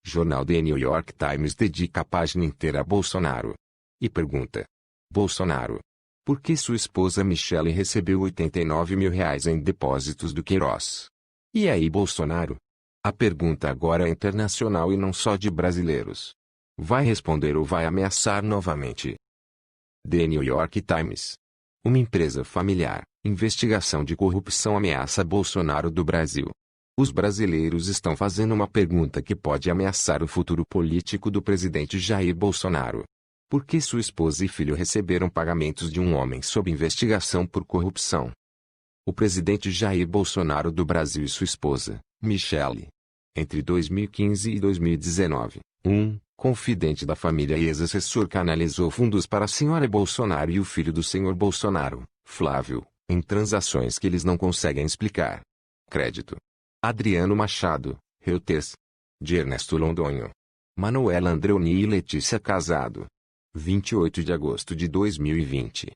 Jornal The New York Times dedica a página inteira a Bolsonaro. E pergunta: Bolsonaro, por que sua esposa Michelle recebeu R$ 89 mil em depósitos do Queiroz? E aí, Bolsonaro? A pergunta agora é internacional e não só de brasileiros. Vai responder ou vai ameaçar novamente? The New York Times. Uma empresa familiar, investigação de corrupção ameaça Bolsonaro do Brasil. Os brasileiros estão fazendo uma pergunta que pode ameaçar o futuro político do presidente Jair Bolsonaro. Por que sua esposa e filho receberam pagamentos de um homem sob investigação por corrupção? O presidente Jair Bolsonaro do Brasil e sua esposa, Michelle. Entre 2015 e 2019, confidente da família e ex-assessor canalizou fundos para a senhora Bolsonaro e o filho do senhor Bolsonaro, Flávio, em transações que eles não conseguem explicar. Crédito: Adriano Machado, Reuters. De Ernesto Londonho. Manuela Andreoni e Letícia Casado. 28 de agosto de 2020.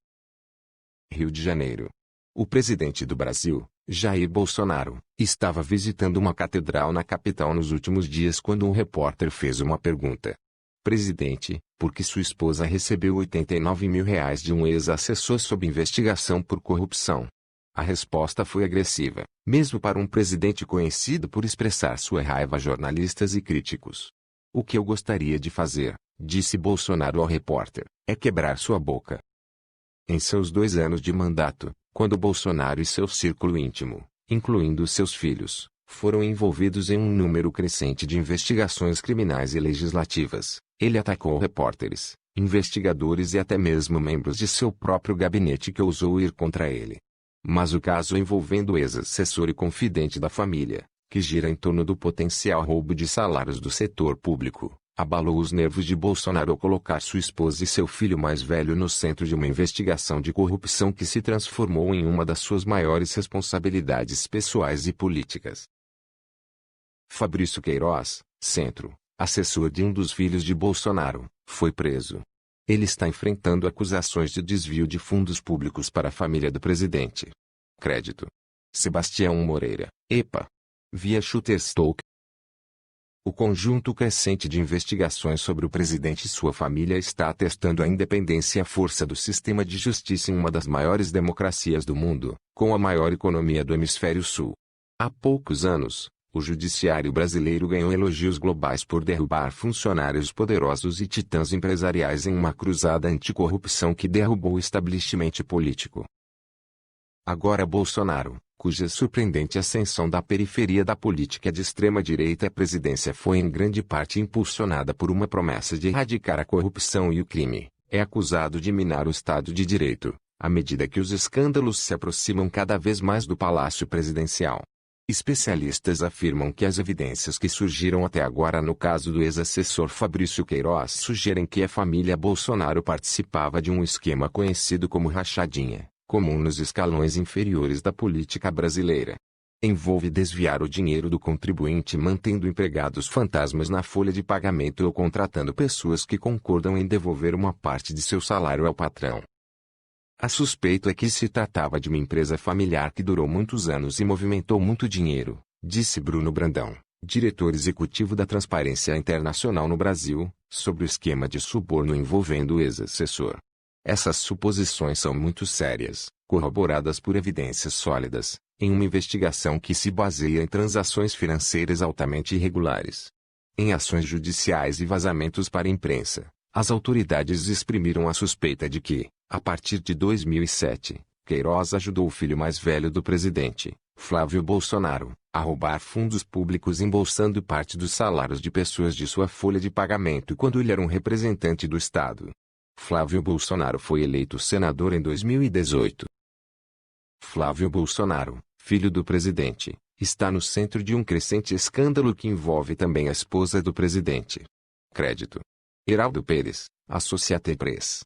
Rio de Janeiro. O presidente do Brasil, Jair Bolsonaro, estava visitando uma catedral na capital nos últimos dias quando um repórter fez uma pergunta. Presidente, por que sua esposa recebeu R$ 89 mil de um ex-assessor sob investigação por corrupção? A resposta foi agressiva, mesmo para um presidente conhecido por expressar sua raiva a jornalistas e críticos. O que eu gostaria de fazer, disse Bolsonaro ao repórter, é quebrar sua boca. Em seus 2 anos de mandato, quando Bolsonaro e seu círculo íntimo, incluindo seus filhos, foram envolvidos em um número crescente de investigações criminais e legislativas, ele atacou repórteres, investigadores e até mesmo membros de seu próprio gabinete que ousou ir contra ele. Mas o caso envolvendo o ex-assessor e confidente da família, que gira em torno do potencial roubo de salários do setor público, abalou os nervos de Bolsonaro ao colocar sua esposa e seu filho mais velho no centro de uma investigação de corrupção que se transformou em uma das suas maiores responsabilidades pessoais e políticas. Fabrício Queiroz, centro, assessor de um dos filhos de Bolsonaro, foi preso. Ele está enfrentando acusações de desvio de fundos públicos para a família do presidente. Crédito: Sebastião Moreira, EPA. Via Shutterstock. O conjunto crescente de investigações sobre o presidente e sua família está atestando a independência e a força do sistema de justiça em uma das maiores democracias do mundo, com a maior economia do hemisfério sul. Há poucos anos, o judiciário brasileiro ganhou elogios globais por derrubar funcionários poderosos e titãs empresariais em uma cruzada anticorrupção que derrubou o establishment político. Agora Bolsonaro, cuja surpreendente ascensão da periferia da política de extrema-direita à presidência foi em grande parte impulsionada por uma promessa de erradicar a corrupção e o crime, é acusado de minar o Estado de Direito, à medida que os escândalos se aproximam cada vez mais do Palácio Presidencial. Especialistas afirmam que as evidências que surgiram até agora no caso do ex-assessor Fabrício Queiroz sugerem que a família Bolsonaro participava de um esquema conhecido como rachadinha, comum nos escalões inferiores da política brasileira. Envolve desviar o dinheiro do contribuinte mantendo empregados fantasmas na folha de pagamento ou contratando pessoas que concordam em devolver uma parte de seu salário ao patrão. A suspeita é que se tratava de uma empresa familiar que durou muitos anos e movimentou muito dinheiro, disse Bruno Brandão, diretor executivo da Transparência Internacional no Brasil, sobre o esquema de suborno envolvendo o ex-assessor. Essas suposições são muito sérias, corroboradas por evidências sólidas, em uma investigação que se baseia em transações financeiras altamente irregulares. Em ações judiciais e vazamentos para a imprensa, as autoridades exprimiram a suspeita de que, a partir de 2007, Queiroz ajudou o filho mais velho do presidente, Flávio Bolsonaro, a roubar fundos públicos embolsando parte dos salários de pessoas de sua folha de pagamento quando ele era um representante do Estado. Flávio Bolsonaro foi eleito senador em 2018. Flávio Bolsonaro, filho do presidente, está no centro de um crescente escândalo que envolve também a esposa do presidente. Crédito: Heraldo Pérez, Associated Press.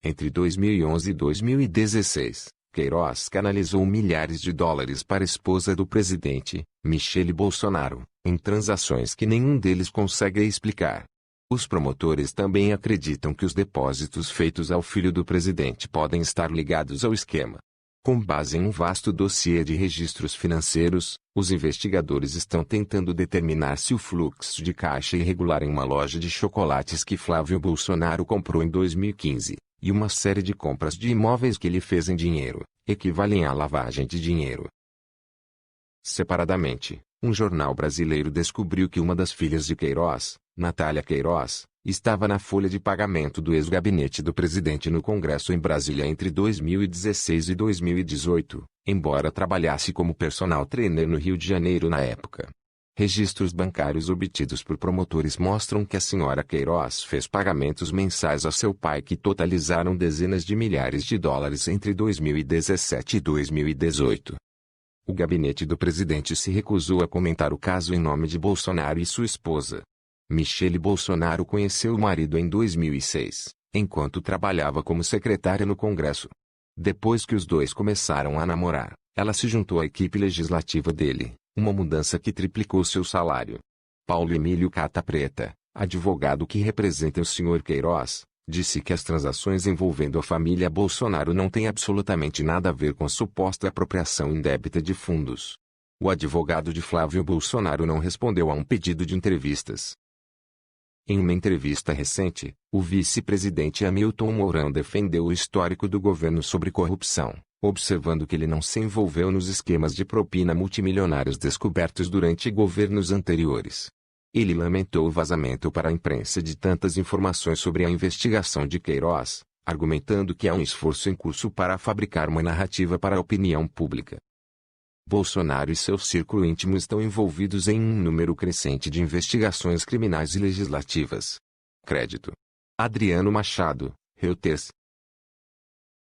Entre 2011 e 2016, Queiroz canalizou milhares de dólares para a esposa do presidente, Michelle Bolsonaro, em transações que nenhum deles consegue explicar. Os promotores também acreditam que os depósitos feitos ao filho do presidente podem estar ligados ao esquema. Com base em um vasto dossiê de registros financeiros, os investigadores estão tentando determinar se o fluxo de caixa irregular em uma loja de chocolates que Flávio Bolsonaro comprou em 2015, e uma série de compras de imóveis que ele fez em dinheiro, equivalem à lavagem de dinheiro. Separadamente, um jornal brasileiro descobriu que uma das filhas de Queiroz, Natália Queiroz, estava na folha de pagamento do ex-gabinete do presidente no Congresso em Brasília entre 2016 e 2018, embora trabalhasse como personal trainer no Rio de Janeiro na época. Registros bancários obtidos por promotores mostram que a senhora Queiroz fez pagamentos mensais a seu pai que totalizaram dezenas de milhares de dólares entre 2017 e 2018. O gabinete do presidente se recusou a comentar o caso em nome de Bolsonaro e sua esposa. Michele Bolsonaro conheceu o marido em 2006, enquanto trabalhava como secretária no Congresso. Depois que os dois começaram a namorar, ela se juntou à equipe legislativa dele, uma mudança que triplicou seu salário. Paulo Emílio Cata Preta, advogado que representa o Sr. Queiroz, disse que as transações envolvendo a família Bolsonaro não têm absolutamente nada a ver com a suposta apropriação indébita de fundos. O advogado de Flávio Bolsonaro não respondeu a um pedido de entrevistas. Em uma entrevista recente, o vice-presidente Hamilton Mourão defendeu o histórico do governo sobre corrupção, observando que ele não se envolveu nos esquemas de propina multimilionários descobertos durante governos anteriores. Ele lamentou o vazamento para a imprensa de tantas informações sobre a investigação de Queiroz, argumentando que há um esforço em curso para fabricar uma narrativa para a opinião pública. Bolsonaro e seu círculo íntimo estão envolvidos em um número crescente de investigações criminais e legislativas. Crédito: Adriano Machado, Reuters.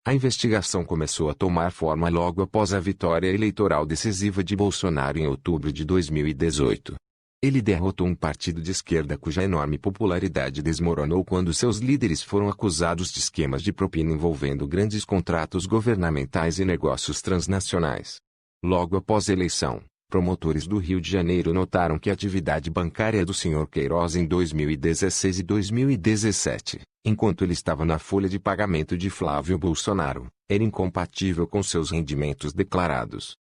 A investigação começou a tomar forma logo após a vitória eleitoral decisiva de Bolsonaro em outubro de 2018. Ele derrotou um partido de esquerda cuja enorme popularidade desmoronou quando seus líderes foram acusados de esquemas de propina envolvendo grandes contratos governamentais e negócios transnacionais. Logo após a eleição, promotores do Rio de Janeiro notaram que a atividade bancária do Sr. Queiroz em 2016 e 2017, enquanto ele estava na folha de pagamento de Flávio Bolsonaro, era incompatível com seus rendimentos declarados.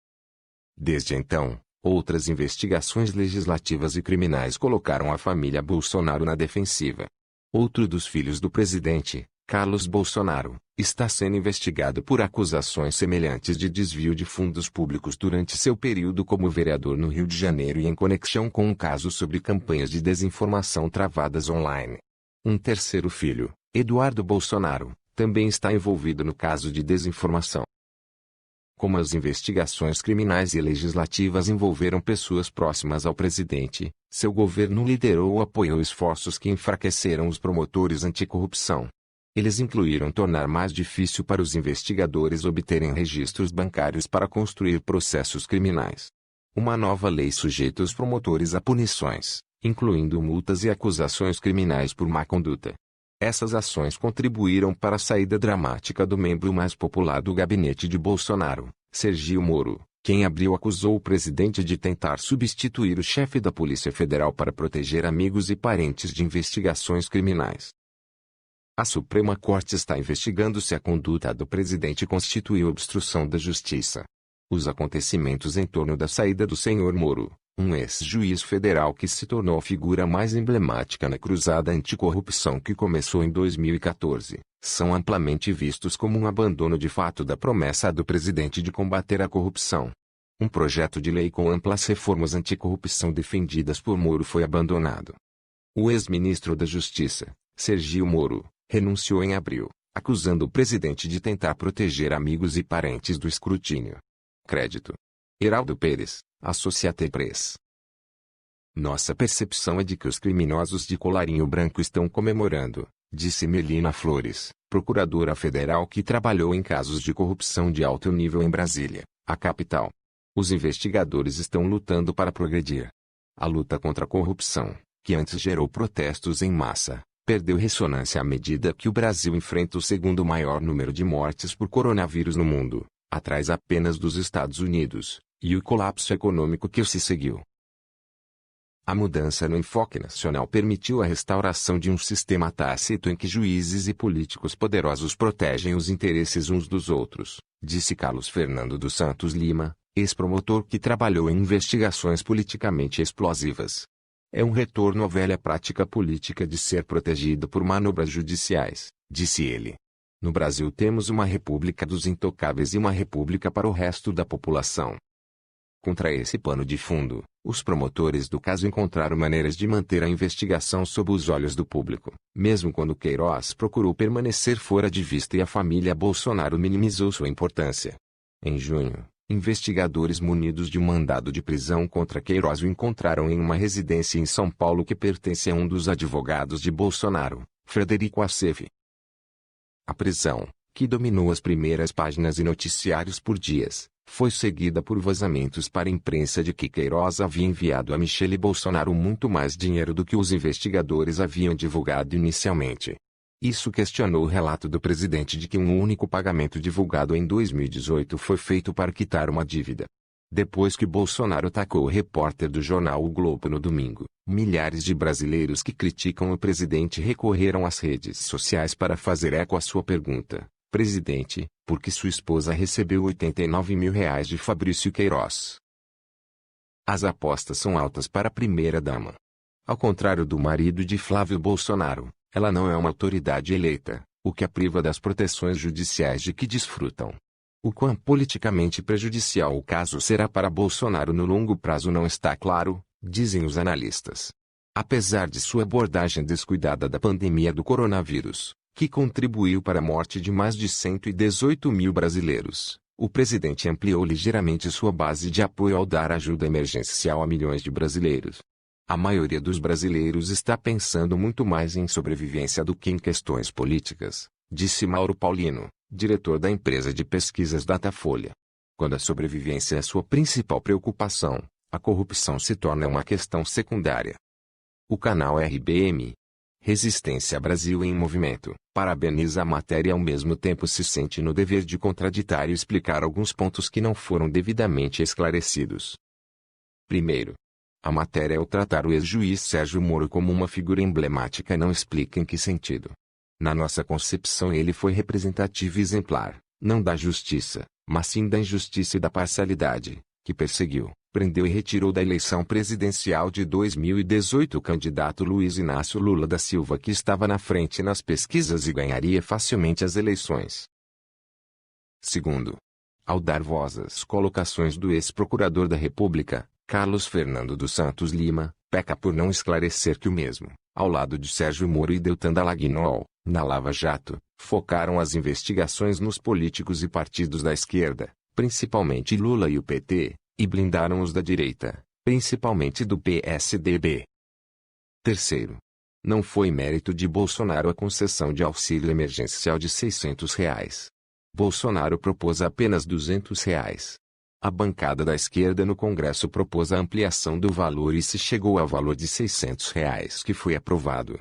Desde então, outras investigações legislativas e criminais colocaram a família Bolsonaro na defensiva. Outro dos filhos do presidente, Carlos Bolsonaro, está sendo investigado por acusações semelhantes de desvio de fundos públicos durante seu período como vereador no Rio de Janeiro e em conexão com um caso sobre campanhas de desinformação travadas online. Um terceiro filho, Eduardo Bolsonaro, também está envolvido no caso de desinformação. Como as investigações criminais e legislativas envolveram pessoas próximas ao presidente, seu governo liderou ou apoiou esforços que enfraqueceram os promotores anticorrupção. Eles incluíram tornar mais difícil para os investigadores obterem registros bancários para construir processos criminais. Uma nova lei sujeita os promotores a punições, incluindo multas e acusações criminais por má conduta. Essas ações contribuíram para a saída dramática do membro mais popular do gabinete de Bolsonaro, Sergio Moro, quem abril acusou o presidente de tentar substituir o chefe da Polícia Federal para proteger amigos e parentes de investigações criminais. A Suprema Corte está investigando se a conduta do presidente constituiu obstrução da justiça. Os acontecimentos em torno da saída do senhor Moro, um ex-juiz federal que se tornou a figura mais emblemática na cruzada anticorrupção que começou em 2014, são amplamente vistos como um abandono de fato da promessa do presidente de combater a corrupção. Um projeto de lei com amplas reformas anticorrupção defendidas por Moro foi abandonado. O ex-ministro da Justiça, Sergio Moro, renunciou em abril, acusando o presidente de tentar proteger amigos e parentes do escrutínio. Crédito: Heraldo Pérez, Associated Press. Nossa percepção é de que os criminosos de colarinho branco estão comemorando, disse Melina Flores, procuradora federal que trabalhou em casos de corrupção de alto nível em Brasília, a capital. Os investigadores estão lutando para progredir. A luta contra a corrupção, que antes gerou protestos em massa, perdeu ressonância à medida que o Brasil enfrenta o segundo maior número de mortes por coronavírus no mundo, atrás apenas dos Estados Unidos, e o colapso econômico que se seguiu. A mudança no enfoque nacional permitiu a restauração de um sistema tácito em que juízes e políticos poderosos protegem os interesses uns dos outros, disse Carlos Fernando dos Santos Lima, ex-promotor que trabalhou em investigações politicamente explosivas. É um retorno à velha prática política de ser protegido por manobras judiciais, disse ele. No Brasil temos uma república dos intocáveis e uma república para o resto da população. Contra esse pano de fundo, os promotores do caso encontraram maneiras de manter a investigação sob os olhos do público, mesmo quando Queiroz procurou permanecer fora de vista e a família Bolsonaro minimizou sua importância. Em junho, investigadores munidos de um mandado de prisão contra Queiroz o encontraram em uma residência em São Paulo que pertence a um dos advogados de Bolsonaro, Frederico Assef. A prisão, que dominou as primeiras páginas e noticiários por dias, foi seguida por vazamentos para a imprensa de que Queiroz havia enviado a Michele Bolsonaro muito mais dinheiro do que os investigadores haviam divulgado inicialmente. Isso questionou o relato do presidente de que um único pagamento divulgado em 2018 foi feito para quitar uma dívida. Depois que Bolsonaro atacou o repórter do jornal O Globo no domingo, milhares de brasileiros que criticam o presidente recorreram às redes sociais para fazer eco à sua pergunta: presidente, por que sua esposa recebeu R$ 89 mil de Fabrício Queiroz? As apostas são altas para a primeira-dama. Ao contrário do marido de Flávio Bolsonaro, ela não é uma autoridade eleita, o que a priva das proteções judiciais de que desfrutam. O quão politicamente prejudicial o caso será para Bolsonaro no longo prazo não está claro, dizem os analistas. Apesar de sua abordagem descuidada da pandemia do coronavírus, que contribuiu para a morte de mais de 118 mil brasileiros, o presidente ampliou ligeiramente sua base de apoio ao dar ajuda emergencial a milhões de brasileiros. A maioria dos brasileiros está pensando muito mais em sobrevivência do que em questões políticas, disse Mauro Paulino, diretor da empresa de pesquisas Datafolha. Quando a sobrevivência é sua principal preocupação, a corrupção se torna uma questão secundária. O canal RBM, Resistência Brasil em Movimento, parabeniza a matéria e ao mesmo tempo se sente no dever de contraditar e explicar alguns pontos que não foram devidamente esclarecidos. Primeiro, a matéria ao tratar o ex-juiz Sérgio Moro como uma figura emblemática não explica em que sentido. Na nossa concepção ele foi representativo e exemplar, não da justiça, mas sim da injustiça e da parcialidade, que perseguiu, prendeu e retirou da eleição presidencial de 2018 o candidato Luiz Inácio Lula da Silva que estava na frente nas pesquisas e ganharia facilmente as eleições. Segundo, ao dar voz às colocações do ex-procurador da República, Carlos Fernando dos Santos Lima, peca por não esclarecer que o mesmo, ao lado de Sérgio Moro e Deltan Dallagnol, na Lava Jato, focaram as investigações nos políticos e partidos da esquerda, principalmente Lula e o PT, e blindaram os da direita, principalmente do PSDB. Terceiro, não foi mérito de Bolsonaro a concessão de auxílio emergencial de R$ 600. Bolsonaro propôs apenas R$ 200. A bancada da esquerda no Congresso propôs a ampliação do valor e se chegou ao valor de R$ 600 que foi aprovado.